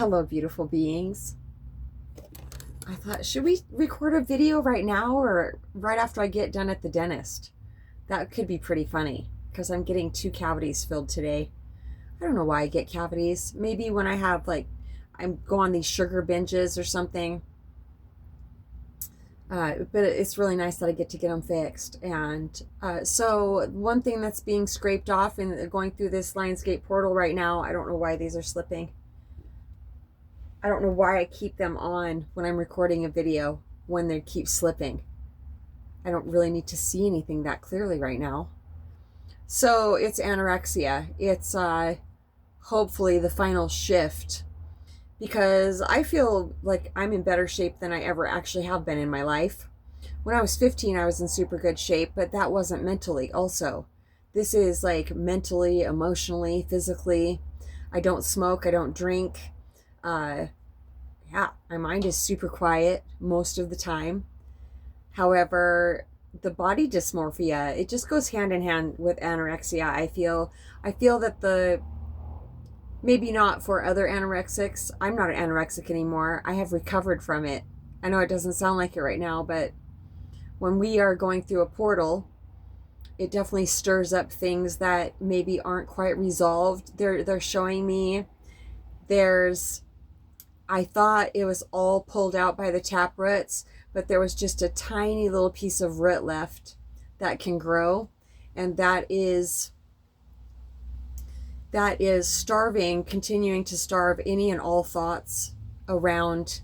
Hello, beautiful beings. I thought, should we record a video right now or right after I get done at the dentist? That could be pretty funny because I'm getting 2 cavities filled today. I don't know why I get cavities. Maybe when I have I'm go on these sugar binges or something. But it's really nice that I get to get them fixed. And so one thing that's being scraped off and going through this Lionsgate portal right now, I don't know why these are slipping. I don't know why I keep them on when I'm recording a video when they keep slipping. I don't really need to see anything that clearly right now. So it's anorexia. It's hopefully the final shift because I feel like I'm in better shape than I ever actually have been in my life. When I was 15, I was in super good shape, but that wasn't mentally also. This is like mentally, emotionally, physically. I don't smoke, I don't drink. Yeah, my mind is super quiet most of the time. However, the body dysmorphia, it just goes hand in hand with anorexia. I feel that the maybe not for other anorexics. I'm not an anorexic anymore. I have recovered from it. I know it doesn't sound like it right now, but when we are going through a portal, it definitely stirs up things that maybe aren't quite resolved. They're showing me there's I thought it was all pulled out by the tap roots, but there was just a tiny little piece of root left that can grow, and that is starving, continuing to starve any and all thoughts around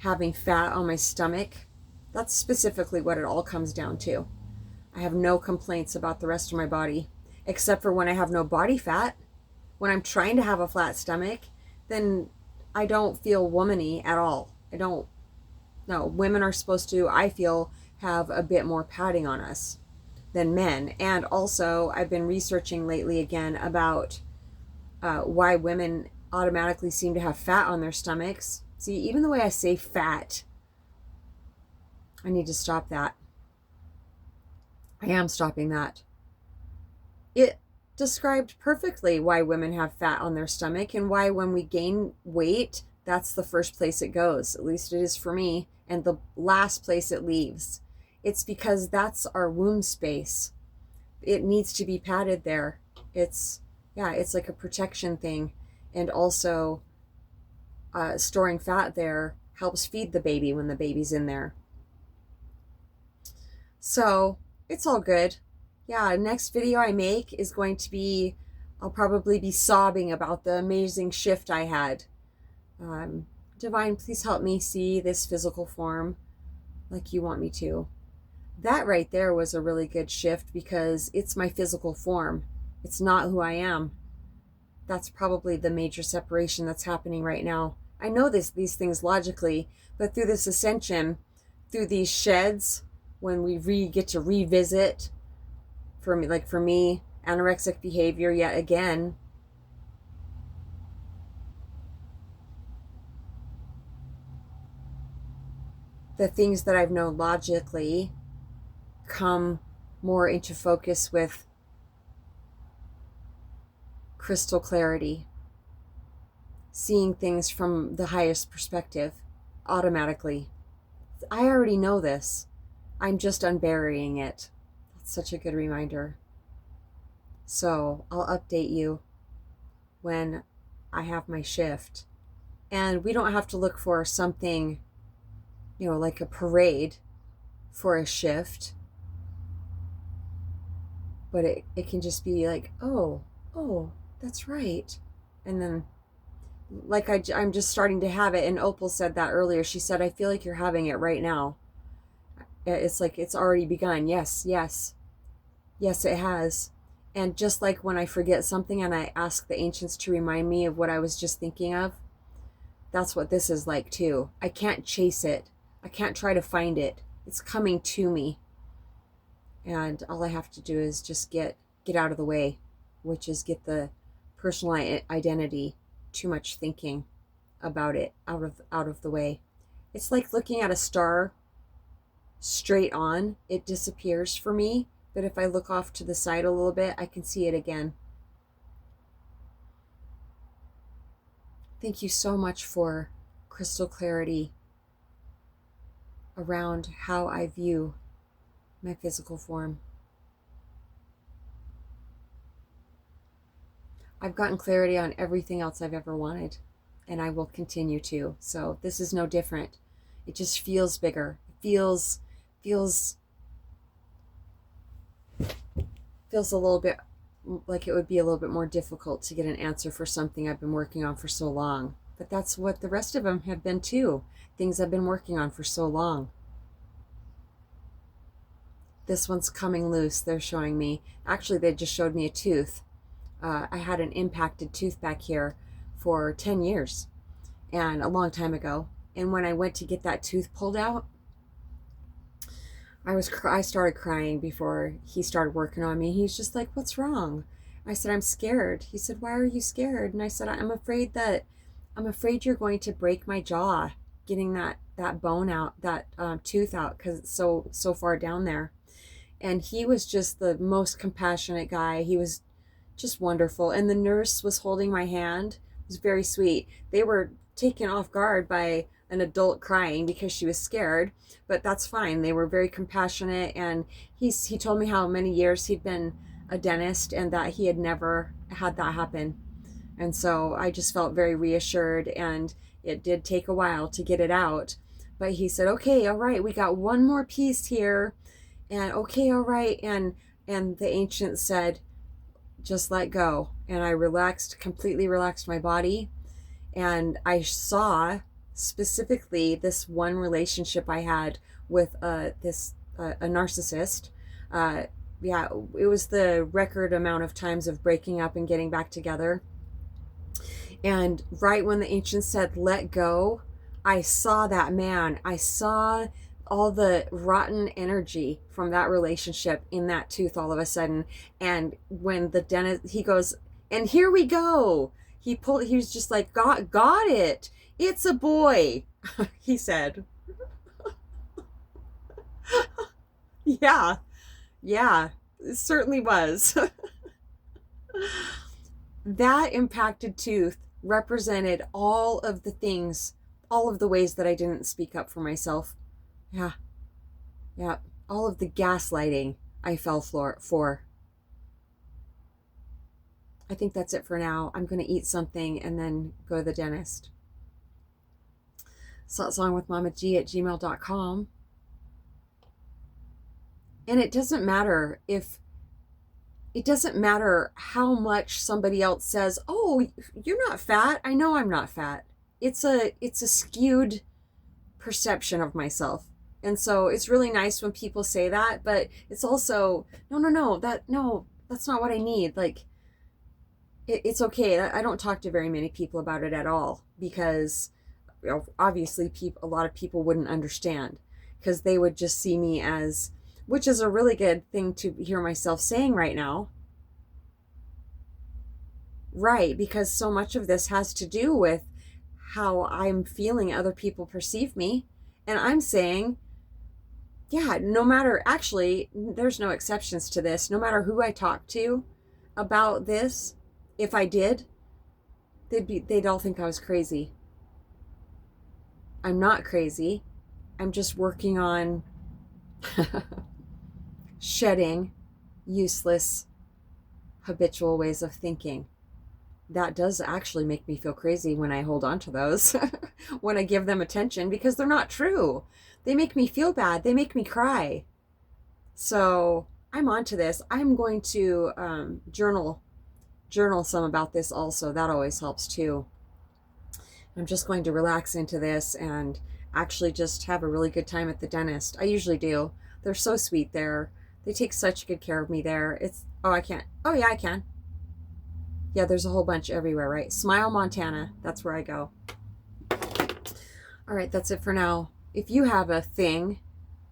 having fat on my stomach. That's specifically what it all comes down to. I have no complaints about the rest of my body, except for when I have no body fat. When I'm trying to have a flat stomach, then I don't feel womany at all. I don't. No, women are supposed to, I feel, have a bit more padding on us than men. And also, I've been researching lately again about why women automatically seem to have fat on their stomachs. See, even the way I say fat, I need to stop that. I am stopping that. It described perfectly why women have fat on their stomach and why when we gain weight, that's the first place it goes. At least it is for me, and the last place it leaves. It's because that's our womb space. It needs to be padded there. It's like a protection thing. And also storing fat there helps feed the baby when the baby's in there. So it's all good. Yeah, next video I make is going to be, I'll probably be sobbing about the amazing shift I had. Divine, please help me see this physical form like you want me to. That right there was a really good shift because it's my physical form. It's not who I am. That's probably the major separation that's happening right now. I know these things logically, but through this ascension, through these sheds, when we get to revisit, for me, anorexic behavior yet again, the things that I've known logically come more into focus with crystal clarity, seeing things from the highest perspective automatically. I already know this. I'm just unburying it. That's such a good reminder. So I'll update you when I have my shift. And we don't have to look for something, like a parade for a shift. But it can just be like, oh, that's right. And then I'm just starting to have it. And Opal said that earlier. She said, I feel like you're having it right now. It's like it's already begun. Yes, it has. And just like when I forget something and I ask the ancients to remind me of what I was just thinking of, that's what this is like too. I can't chase it. I can't try to find it. It's coming to me. And all I have to do is just get out of the way, which is get the personal identity, too much thinking about it out of the way. It's like looking at a star straight on. It disappears for me, but if I look off to the side a little bit, I can see it again. Thank you so much for crystal clarity around how I view my physical form. I've gotten clarity on everything else I've ever wanted, and I will continue to. So this is no different. It just feels bigger. It feels a little bit like it would be a little bit more difficult to get an answer for something I've been working on for so long. But that's what the rest of them have been too. Things I've been working on for so long. This one's coming loose, they're showing me. Actually, they just showed me a tooth. I had an impacted tooth back here for 10 years, and a long time ago. And when I went to get that tooth pulled out, I started crying before he started working on me. He's just like, "What's wrong?" I said, "I'm scared." He said, "Why are you scared?" And I said, I'm afraid you're going to break my jaw getting that bone out, that tooth out, because it's so far down there." And he was just the most compassionate guy. He was just wonderful. And the nurse was holding my hand. It was very sweet. They were taken off guard by an adult crying because she was scared, but that's fine. They were very compassionate, and he told me how many years he'd been a dentist and that he had never had that happen. And so I just felt very reassured, and it did take a while to get it out. But he said, "Okay, all right, we got one more piece here." And okay, all right. And the ancient said, "Just let go." And I completely relaxed my body. And I saw specifically this one relationship I had with a narcissist. Yeah, it was the record amount of times of breaking up and getting back together. And right when the ancient said, "Let go," I saw that man. I saw all the rotten energy from that relationship in that tooth all of a sudden. And when the dentist, he goes, "And here we go." He was just like, got it. It's a boy," he said. Yeah, it certainly was. That impacted tooth represented all of the things, all of the ways that I didn't speak up for myself. Yeah. All of the gaslighting I fell for. I think that's it for now. I'm going to eat something and then go to the dentist. satsangwithmamaji@gmail.com. And it doesn't matter how much somebody else says, "Oh, you're not fat." I know I'm not fat. It's a skewed perception of myself. And so it's really nice when people say that, but it's also, no, that's not what I need. Like, it's okay. I don't talk to very many people about it at all, because obviously a lot of people wouldn't understand, because they would just see me as, which is a really good thing to hear myself saying right now. Right, because so much of this has to do with how I'm feeling other people perceive me. And I'm saying, yeah, actually, there's no exceptions to this. No matter who I talk to about this, if I did, they'd all think I was crazy. I'm not crazy. I'm just working on shedding useless habitual ways of thinking. That does actually make me feel crazy when I hold on to those, when I give them attention, because they're not true. They make me feel bad. They make me cry. So I'm onto this. I'm going to journal some about this also. That always helps too. I'm just going to relax into this and actually just have a really good time at the dentist. I usually do. They're so sweet there. They take such good care of me there. I can't. Oh yeah, I can. Yeah, there's a whole bunch everywhere, right? Smile, Montana. That's where I go. All right, that's it for now. If you have a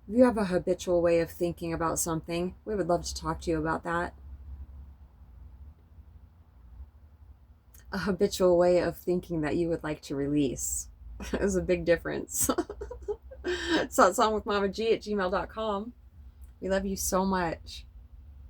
habitual way of thinking about something, we would love to talk to you about that. A habitual way of thinking that you would like to release. Is a big difference. satsangwithmamaji@gmail.com. We love you so much.